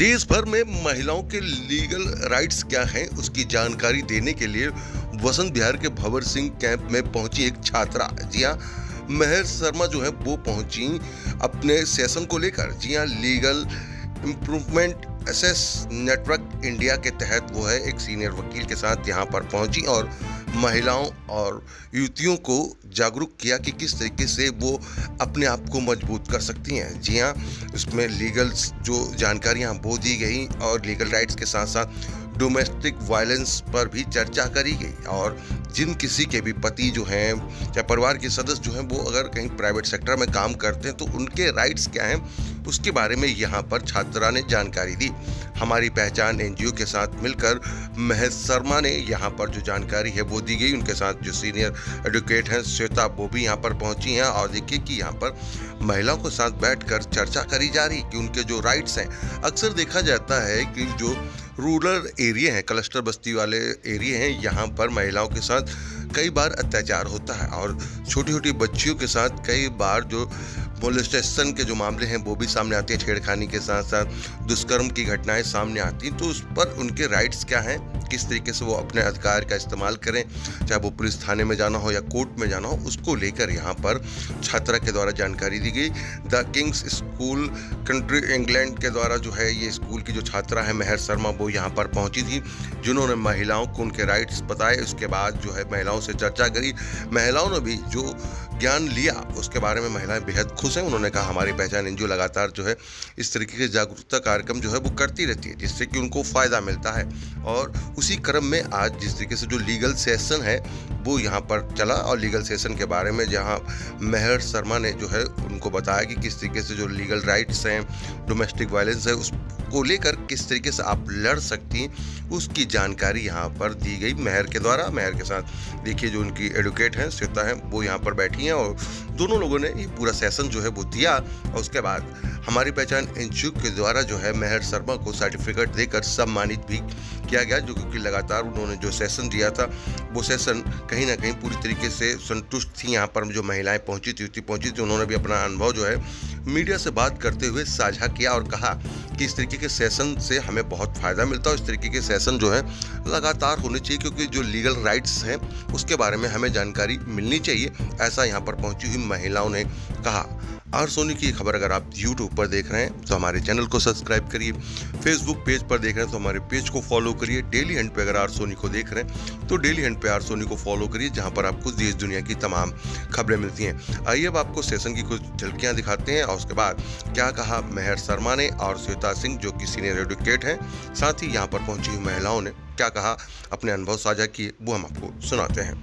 देश भर में महिलाओं के लीगल राइट्स क्या हैं उसकी जानकारी देने के लिए वसंत विहार के भंवर सिंह कैंप में पहुंची एक छात्रा। जी हाँ, मेहर शर्मा जो है वो पहुंची अपने सेशन को लेकर। जी हाँ, legal improvement access network India के तहत वो है एक सीनियर वकील के साथ यहाँ पर पहुंची और महिलाओं और युवतियों को जागरूक किया कि किस तरीके से वो अपने आप को मजबूत कर सकती हैं। जी हाँ, उसमें लीगल जो जानकारियाँ वो दी गई और लीगल राइट्स के साथ साथ डोमेस्टिक वायलेंस पर भी चर्चा करी गई और जिन किसी के भी पति जो हैं या परिवार के सदस्य जो हैं वो अगर कहीं प्राइवेट सेक्टर में काम करते हैं तो उनके राइट्स क्या हैं उसके बारे में यहाँ पर छात्रा ने जानकारी दी। हमारी पहचान एनजीओ के साथ मिलकर मेहर शर्मा ने यहाँ पर जो जानकारी है वो दी गई। उनके साथ जो सीनियर एडवोकेट हैं श्वेता वो भी यहाँ पर पहुँची हैं और देखिए कि यहाँ पर महिलाओं के साथ बैठकर चर्चा करी जा रही कि उनके जो राइट्स हैं। अक्सर देखा जाता है कि जो रूरल एरिया हैं, क्लस्टर बस्ती वाले एरिया हैं, यहाँ पर महिलाओं के साथ कई बार अत्याचार होता है और छोटी छोटी बच्चियों के साथ कई बार जो मोलेस्टेशन के जो मामले हैं वो भी सामने आते हैं। छेड़खानी के साथ साथ दुष्कर्म की घटनाएं सामने आती हैं, तो उस पर उनके राइट्स क्या हैं, किस तरीके से वो अपने अधिकार का इस्तेमाल करें, चाहे वो पुलिस थाने में जाना हो या कोर्ट में जाना हो, उसको लेकर यहाँ पर छात्रा के द्वारा जानकारी दी गई। The Kings school country England के द्वारा जो है ये स्कूल की जो छात्रा है मेहर शर्मा वो यहाँ पर पहुँची थी, जिन्होंने महिलाओं को उनके राइट्स बताए। उसके बाद जो है महिलाओं से चर्चा करी। महिलाओं ने भी जो ज्ञान लिया उसके बारे में महिलाएं बेहद खुश हैं। उन्होंने कहा हमारी पहचान एनजीओ लगातार जो है इस तरीके के जागरूकता कार्यक्रम जो है वो करती रहती है जिससे कि उनको फ़ायदा मिलता है। और उसी क्रम में आज जिस तरीके से जो लीगल सेशन है वो यहाँ पर चला और लीगल सेशन के बारे में जहाँ मेहर शर्मा ने जो है उनको बताया कि किस तरीके से जो लीगल राइट्स हैं, डोमेस्टिक वायलेंस है, उसको लेकर किस तरीके से आप लड़ सकती हैं उसकी जानकारी यहाँ पर दी गई मेहर के द्वारा। मेहर के साथ देखिए जो उनकी एडवोकेट हैं श्वेता हैं वो यहाँ पर बैठी हैं और दोनों लोगों ने ये पूरा सेशन जो है वो दिया। और उसके बाद हमारी पहचान एनजीओ के द्वारा जो है मेहर शर्मा को सर्टिफिकेट देकर सम्मानित भी किया गया, जो क्योंकि लगातार उन्होंने जो सेशन दिया था वो सेशन कहीं ना कहीं पूरी तरीके से संतुष्ट थी। यहाँ पर जो महिलाएं पहुंची थी उन्होंने भी अपना अनुभव जो है मीडिया से बात करते हुए साझा किया और कहा कि इस तरीके के सेशन से हमें बहुत फ़ायदा मिलता है। इस तरीके के सेशन जो है लगातार होने चाहिए क्योंकि जो लीगल राइट्स हैं उसके बारे में हमें जानकारी मिलनी चाहिए, ऐसा यहाँ पर पहुँची हुई महिलाओं ने कहा। आर सोनी की खबर अगर आप यूट्यूब पर देख रहे हैं तो हमारे चैनल को सब्सक्राइब करिए, फेसबुक पेज पर देख रहे हैं तो हमारे पेज को फॉलो करिए, डेली हंट पे अगर आर सोनी को देख रहे हैं तो डेली हंट पे आर सोनी को फॉलो करिए जहां पर आपको देश दुनिया की तमाम खबरें मिलती हैं। आइए अब आपको सेशन की कुछ झलकियां दिखाते हैं और उसके बाद क्या कहा मेहर शर्मा ने और श्वेता सिंह जो कि सीनियर एडवोकेट हैं, साथ ही यहाँ पर पहुंची हुई महिलाओं ने क्या कहा, अपने अनुभव साझा किए, वो हम आपको सुनाते हैं।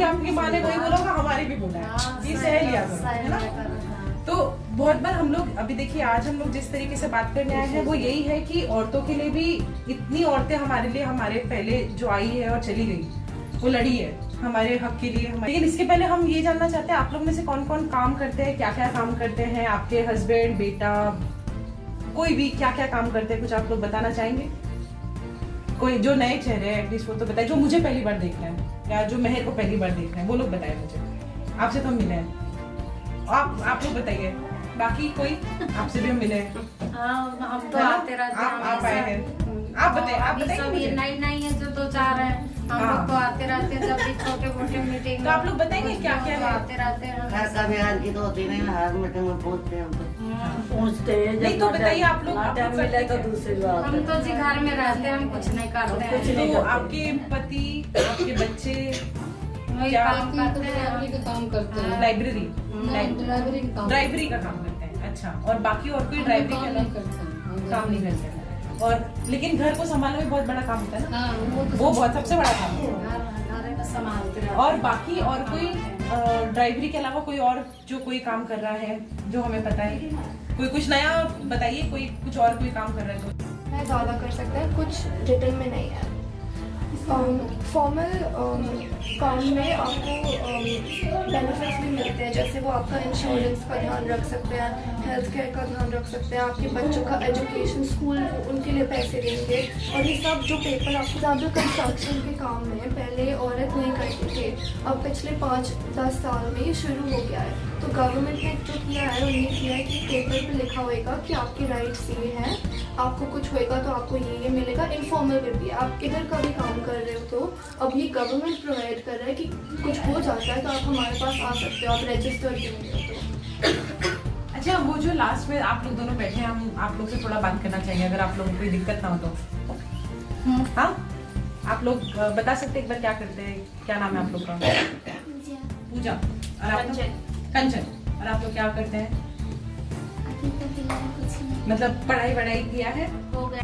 आपकी माँ ने वही बोला होगा, हमारी भी बोला है, ये सह लिया है ना। तो बहुत बार हम लोग अभी देखिए आज हम लोग जिस तरीके से बात करने आए हैं वो यही है कि औरतों के लिए भी इतनी औरतें हमारे लिए हमारे पहले जो आई है और चली गई वो लड़ी है हमारे हक के लिए। लेकिन इसके पहले हम ये जानना चाहते हैं आप लोग में से कौन कौन काम करते हैं, क्या क्या काम करते हैं, आपके हस्बैंड, बेटा, कोई भी क्या क्या काम करते हैं, कुछ आप लोग बताना चाहेंगे? कोई जो नए चेहरे हैं एटलीस्ट वो तो बताए, जो मुझे पहली बार देखना है या जो मेहर को पहली बार देखना है वो लोग बताए मुझे। आपसे तो हम मिले हैं, आप लोग बताइए, बाकी कोई आपसे भी हम मिले हैं। हम तो आते रहते हैं, आप आए हैं, आप बताइए सब ये नई है जो 2-4 है, हम लोग तो आते रहते हैं जब भी छोटे-मोटे मीटिंग। तो आप लोग बताएंगे क्या क्या है? आते रहते हैं। कभी आज की तो होती नहीं, हर मीटिंग में पूछते हैं पूछते हैं। नहीं तो बताइए आप लोग मिले तो दूसरी बात। हम तो जी घर में रहते हैं, हम कुछ नहीं करते हैं। तो आपके पति, आपके बच्चे वही काम करते हैं, काम करते हैं, लाइब्रेरी ड्राइवरी का काम करते हैं। अच्छा, और बाकी और कोई ड्राइवरी का काम नहीं करते हैं। और लेकिन घर को संभालना भी बहुत बड़ा काम होता है ना, वो बहुत सबसे बड़ा काम है। संभालते हैं। और बाकी और कोई ड्राइवरी के अलावा कोई और जो कोई काम कर रहा है जो हमें पता है, कोई कुछ नया बताइए, कोई कुछ और कोई काम कर रहा है तो। मैं ज़्यादा कर सकता है, कुछ रिटर्न में नहीं है। फॉर्मल काम में आपको बेनिफिट्स भी मिलते हैं, जैसे वो आपका इंश्योरेंस का ध्यान रख सकते हैं, हेल्थ केयर का ध्यान रख सकते हैं, आपके बच्चों का एजुकेशन, स्कूल उनके लिए पैसे देंगे। और ये सब जो पेपर आपको ज़्यादा कंस्ट्रक्शन के काम में पहले औरत नहीं करते थे, अब पिछले 5-10 साल में ये शुरू हो गया है। तो गवर्नमेंट ने जो किया है वो ये किया है कि पेपर पे लिखा होएगा कि आपके राइट्स ये हैं, आपको कुछ होएगा तो आपको ये मिलेगा। इनफॉर्मल वे भी आप इधर का भी काम कर रहे हो तो अब ये गवर्नमेंट प्रोवाइड कर रहा है कि कुछ हो जाता है तो आप हमारे पास आ सकते हो, आप रजिस्टर क्यों तो। अच्छा, वो जो लास्ट में आप लोग दोनों बैठे हैं, हम आप लोग से थोड़ा बात करना चाहेंगे, अगर आप लोगों को कोई दिक्कत ना हो तो। हाँ, आप लोग बता सकते हैं एक बार क्या करते हैं, क्या नाम है आप लोग का? पूजा। और आप लोग? कंचन। और आप लोग क्या करते हैं? मतलब पढ़ाई वढ़ाई किया है? हो गया।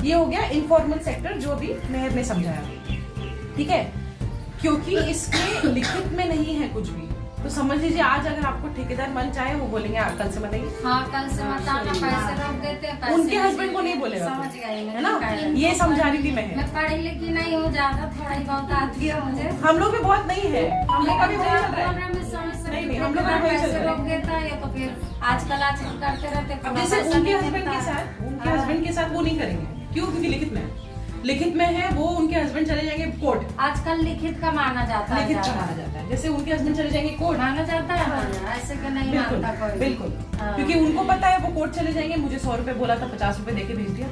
ये हो गया इनफॉर्मल सेक्टर जो अभी मेहर ने समझाया, ठीक है? क्योंकि इसमें लिखित में नहीं है कुछ भी, तो समझ लीजिए आज अगर आपको ठेकेदार मन चाहे वो बोलेंगे कल से बताइए। हाँ, कल से बताना, पैसे रोक देते हैं, पैसे उनके हस्बैंड को नहीं बोलेगा, समझ गए है ना? ये समझा रही थी मैं। मैं पढ़ी लिखी नहीं हूँ ज्यादा, थोड़ा ही बहुत आती है मुझे। हम लोग भी बहुत नहीं है, हम लोग का भी वही चल रहा है। नहीं, हम लोग का वही चल पैसे रहा रोक है। देता है तो फिर आजकल करते रहते। अब जैसे उनके हस्बैंड के साथ वो नहीं करेंगे, क्यों? क्योंकि लिखित में है वो, उनके हस्बैंड चले जाएंगे कोर्ट। आजकल लिखित का माना जाता है, लिखित का माना जाता है, जैसे उनके हस्बैंड चले जाएंगे कोर्ट, माना जाता है, ऐसे कि नहीं मानता कोई। बिल्कुल, हाँ। क्योंकि उनको पता है वो कोर्ट चले जाएंगे। मुझे 100 रुपए बोला था, 50 रुपए देके भेज दिया,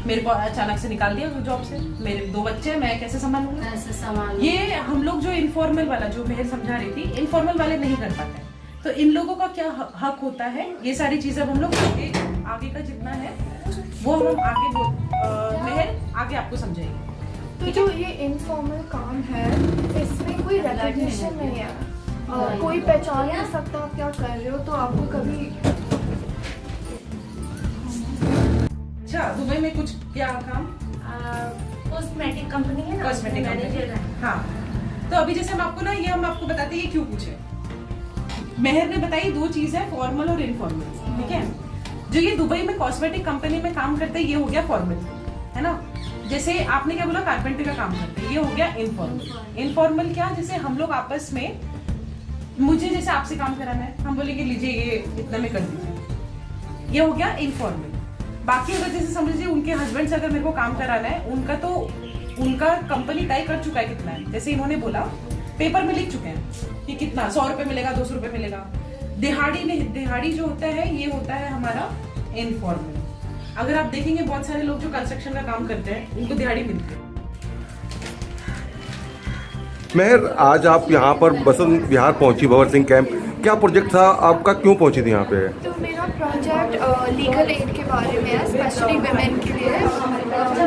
मेरे को अचानक से निकाल दिया जॉब से। मेरे 2 बच्चे हैं, मैं कैसे संभालूंगा? ऐसे सामान ये हम लोग जो इनफॉर्मल वाला, जो मेहर समझा रही थी, इनफॉर्मल वाले नहीं कर पाते हैं। तो इन लोगों का क्या हक होता है, ये सारी चीजें हम लोग आगे का जितना है वो हम आगे मेहर आगे आपको समझाएंगे। तो जो ये इनफॉर्मल काम है इसमें कोई रिकॉग्निशन नहीं है, कोई पहचान नहीं सकता आप क्या कर रहे हो, तो आपको कभी। अच्छा, दुबई में कुछ क्या काम? कॉस्मेटिक कंपनी है ना, कॉस्मेटिक मैनेजर है। हाँ, तो अभी जैसे हम आपको ना, ये हम आपको बताते हैं ये क्यों पूछे। मेहर ने बताई 2 चीज है, फॉर्मल और इनफॉर्मल, ठीक है? जो ये दुबई में कॉस्मेटिक कंपनी में काम करते हैं ये हो गया फॉर्मल, है ना? जैसे आपने क्या बोला, कारपेंटर का काम करते हैं, ये हो गया इनफॉर्मल। इनफॉर्मल क्या? जैसे हम लोग आपस में, मुझे जैसे आपसे काम कराना है, हम बोलेंगे लीजिए ये इतना में कर दीजिए, ये हो गया इनफॉर्मल। बाकी अगर जैसे समझ लीजिए उनके हस्बैंड से अगर मेरे को काम कराना है, उनका कंपनी तय कर चुका है कितना है। जैसे इन्होंने बोला पेपर में लिख चुके हैं कि कितना, 100 रुपए मिलेगा, 200 रुपए मिलेगा। दिहाड़ी जो होता है ये होता है हमारा इनफॉर्मल। अगर आप देखेंगे बहुत सारे लोग जो कंस्ट्रक्शन का काम करते हैं उनको दिहाड़ी मिलती है। मेहर, आज आप यहाँ पर बसंत विहार पहुंची, भंवर सिंह कैंप, क्या प्रोजेक्ट था आपका, क्यों पहुंची थी यहाँ पे? तो मेरा प्रोजेक्ट लीगल एड के बारे में है, स्पेशली वुमेन के लिए। तो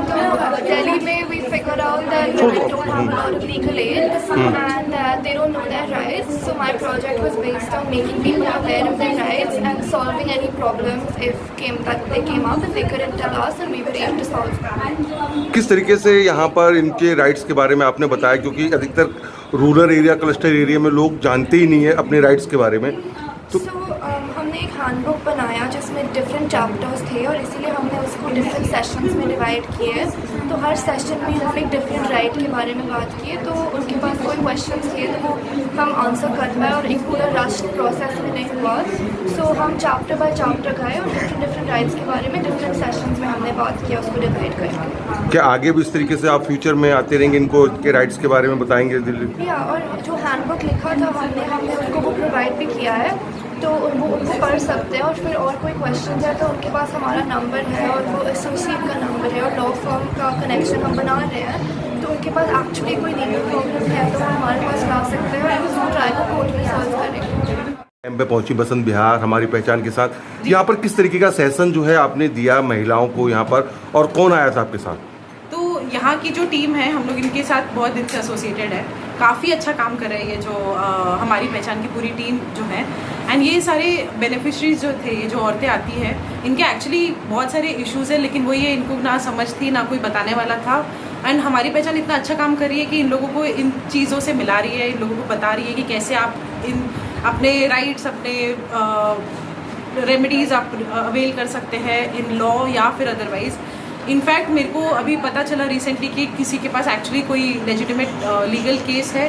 दिल्ली में we figure out that women don't have a lot of legal aid and they don't know their rights. So my project was based on making people aware of their rights and solving any problems if they came up and they couldn't tell us and we were able to solve that. किस तरीके से यहाँ पर इनके rights के बारे में आपने बताया, क्योंकि अधिकतर रूरल एरिया, क्लस्टर एरिया में लोग जानते ही नहीं है अपने राइट्स के बारे में। तो हमने एक हैंडबुक बनाया जिसमें डिफरेंट चैप्टर्स थे और इसीलिए हमने उसको डिफरेंट सेशंस में डिवाइड किए। तो हर सेशन में हम एक डिफरेंट राइट के बारे में बात किए, तो उनके पास कोई क्वेश्चंस थे तो वो हम आंसर कर पाए और एक पूरा रश प्रोसेस में नहीं हुआ। सो हम चैप्टर बाय चैप्टर गए और डिफरेंट राइट्स के बारे में डिफरेंट सेशंस में हमने बात किया, उसको डिवाइड करके। क्या आगे भी इस तरीके से आप फ्यूचर में आते रहेंगे, इनको के राइट्स के बारे में बताएंगे दिल्ली? या और जो हैंडबुक लिखा था हमने उनको वो प्रोवाइड भी किया है, तो वो उनको पढ़ सकते हैं। और फिर और कोई क्वेश्चन है तो उनके पास हमारा नंबर है और वो एसोसिएट का नंबर है और लॉ फर्म का कनेक्शन हम बना रहे हैं, तो उनके पास एक्चुअली कोई लीगल प्रॉब्लम है तो वो हमारे पास ला सकते हैं और उस ट्राई को कोर्ट में सॉल्व करेंगे। कैंप पे पहुंची बसंत विहार हमारी पहचान के साथ, यहाँ पर किस तरीके का सेशन जो है आपने दिया महिलाओं को यहाँ पर, और कौन आया था आपके साथ? तो यहाँ की जो टीम है, हम लोग इनके साथ बहुत दिन से एसोसिएटेड है, काफ़ी अच्छा काम कर रहे हैं ये जो हमारी पहचान की पूरी टीम जो है। एंड ये सारे बेनिफिशरीज जो थे, ये जो औरतें आती हैं, इनके एक्चुअली बहुत सारे इश्यूज़ है, लेकिन वो ये इनको ना समझ थी, ना कोई बताने वाला था। एंड हमारी पहचान इतना अच्छा काम कर रही है कि इन लोगों को इन चीज़ों से मिला रही है, इन लोगों को बता रही है कि कैसे आप इन अपने राइट्स, अपने रेमेडीज़ आप अवेल कर सकते हैं इन लॉ या फिर अदरवाइज़। इनफैक्ट मेरे को अभी पता चला रिसेंटली कि किसी के पास एक्चुअली कोई लेजिटिमेट लीगल केस है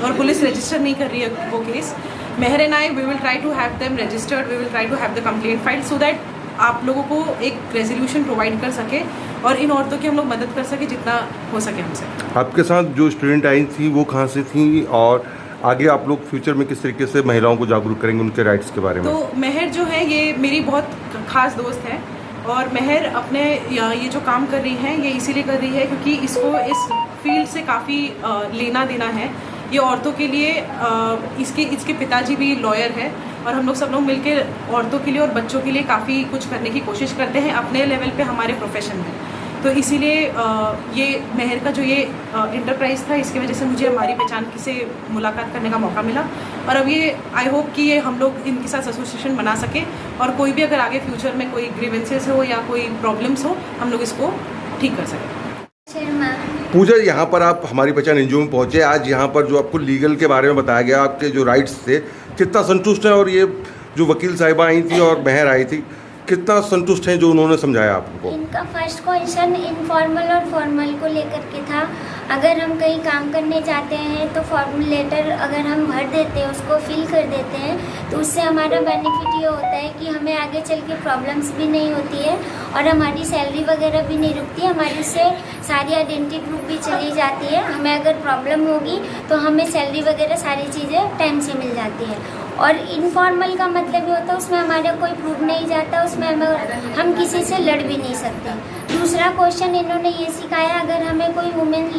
और पुलिस रजिस्टर नहीं कर रही है वो केस। Mehar and I we will try to have them registered, we will try to have the complaint file so that आप लोगों को एक रेजोल्यूशन प्रोवाइड कर सके और इन औरतों की हम लोग मदद कर सके जितना हो सके हमसे। आपके साथ जो स्टूडेंट आई थी वो कहाँ से थी, और आगे आप लोग फ्यूचर में किस तरीके से महिलाओं को जागरूक करेंगे उनके राइट्स के बारे में? तो मेहर जो है ये मेरी बहुत खास दोस्त है और मेहर अपने ये जो काम कर रही है ये इसीलिए कर रही है क्योंकि इसको इस फील्ड से काफ़ी लेना देना है। ये औरतों के लिए इसके पिताजी भी लॉयर है और हम लोग सब लोग मिलकर औरतों के लिए और बच्चों के लिए काफ़ी कुछ करने की कोशिश करते हैं अपने लेवल पे हमारे प्रोफेशन में। तो इसीलिए ये मेहर का जो ये इंटरप्राइज था इसकी वजह से मुझे हमारी पहचान से मुलाकात करने का मौका मिला और अब ये आई होप कि ये हम लोग इनके साथ एसोसिएशन बना सके और कोई भी अगर आगे फ्यूचर में कोई ग्रीवेंसेस हो या कोई प्रॉब्लम्स हो हम लोग इसको ठीक कर सकें। पूजा, यहाँ पर आप हमारी पहचान एनजीओ में पहुँचे, आज यहाँ पर जो आपको लीगल के बारे में बताया गया, आपके जो राइट्स थे, कितना संतुष्ट हैं? और ये जो वकील साहिबा आई थी और मेहर आई थी, कितना संतुष्ट हैं जो उन्होंने समझाया आपको? इनका फर्स्ट क्वेश्चन इनफॉर्मल और फॉर्मल को लेकर के था। अगर हम कहीं काम करने जाते हैं तो फॉर्मल लेटर अगर हम भर देते हैं, उसको फिल कर देते हैं, तो उससे हमारा बेनिफिट ये होता है कि हमें आगे चल के प्रॉब्लम्स भी नहीं होती है और हमारी सैलरी वगैरह भी नहीं रुकती है। हमारी उससे सारी आइडेंटिटी प्रूफ भी चली जाती है। हमें अगर प्रॉब्लम होगी तो हमें सैलरी वगैरह सारी चीज़ें टाइम से मिल जाती है। और इनफॉर्मल का मतलब ये होता है उसमें हमारा कोई प्रूफ नहीं जाता, उसमें हम किसी से लड़ भी नहीं सकते। दूसरा क्वेश्चन इन्होंने ये सिखाया, अगर हमें कोई वुमेन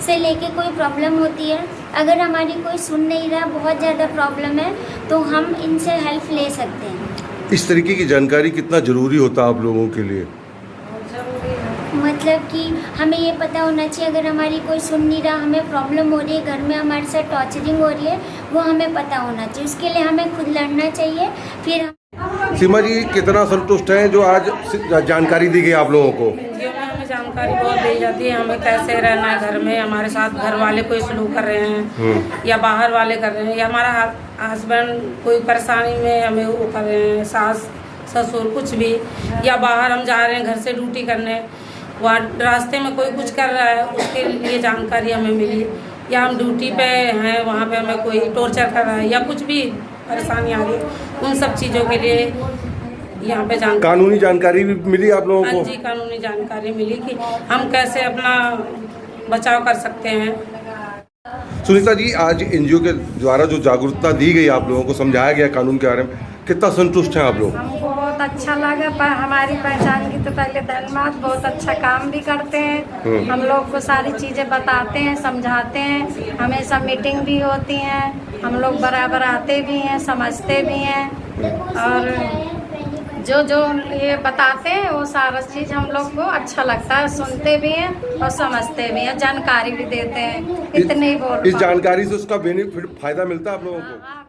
से लेके कोई प्रॉब्लम होती है, अगर हमारी कोई सुन नहीं रहा, बहुत ज़्यादा प्रॉब्लम है, तो हम इनसे हेल्प ले सकते हैं। इस तरीके की जानकारी कितना ज़रूरी होता है आप लोगों के लिए? मतलब कि हमें ये पता होना चाहिए अगर हमारी कोई सुन नहीं रहा, हमें प्रॉब्लम हो रही है, घर में हमारे साथ टॉर्चरिंग हो रही है, वो हमें पता होना चाहिए। उसके लिए हमें खुद लड़ना चाहिए। फिर सीमा जी, कितना संतुष्ट हैं जो आज जानकारी दी गई आप लोगों को? हमें जानकारी बहुत दी जाती है, हमें कैसे रहना है घर में, हमारे साथ घर वाले कोई सलूक कर रहे हैं या बाहर वाले कर रहे हैं, या हमारा हस्बैंड कोई परेशानी में हमें वो कर रहे हैं, सास ससुर कुछ भी, या बाहर हम जा रहे हैं घर से ड्यूटी करने, वहाँ रास्ते में कोई कुछ कर रहा है, उसके लिए जानकारी हमें मिली, या हम ड्यूटी पे हैं वहाँ पे हमें कोई टॉर्चर कर रहा है या कुछ भी परेशानी आ रही है, उन सब चीज़ों के लिए यहाँ पे कानूनी जानकारी भी मिली आप लोगों को? हाँ जी, कानूनी जानकारी मिली कि हम कैसे अपना बचाव कर सकते हैं। सुनीता जी, आज एनजीओ के द्वारा जो जागरूकता दी गई आप लोगों को, समझाया गया कानून के बारे में, कितना संतुष्ट हैं आप लोग? हमको बहुत अच्छा लगा। पर हमारी पहचान की तो पहले धन्यवाद, बहुत अच्छा काम भी करते हैं, हम लोग को सारी चीज़ें बताते हैं, समझाते हैं, हमेशा मीटिंग भी होती हैं, हम लोग बराबर आते भी हैं, समझते भी हैं, और जो जो ये बताते हैं वो सारा चीज़ हम लोग को अच्छा लगता है, सुनते भी हैं और समझते भी हैं, जानकारी भी देते हैं। इतने ही बोल इस जानकारी से उसका बेनिफिट फायदा मिलता है आप लोगों को?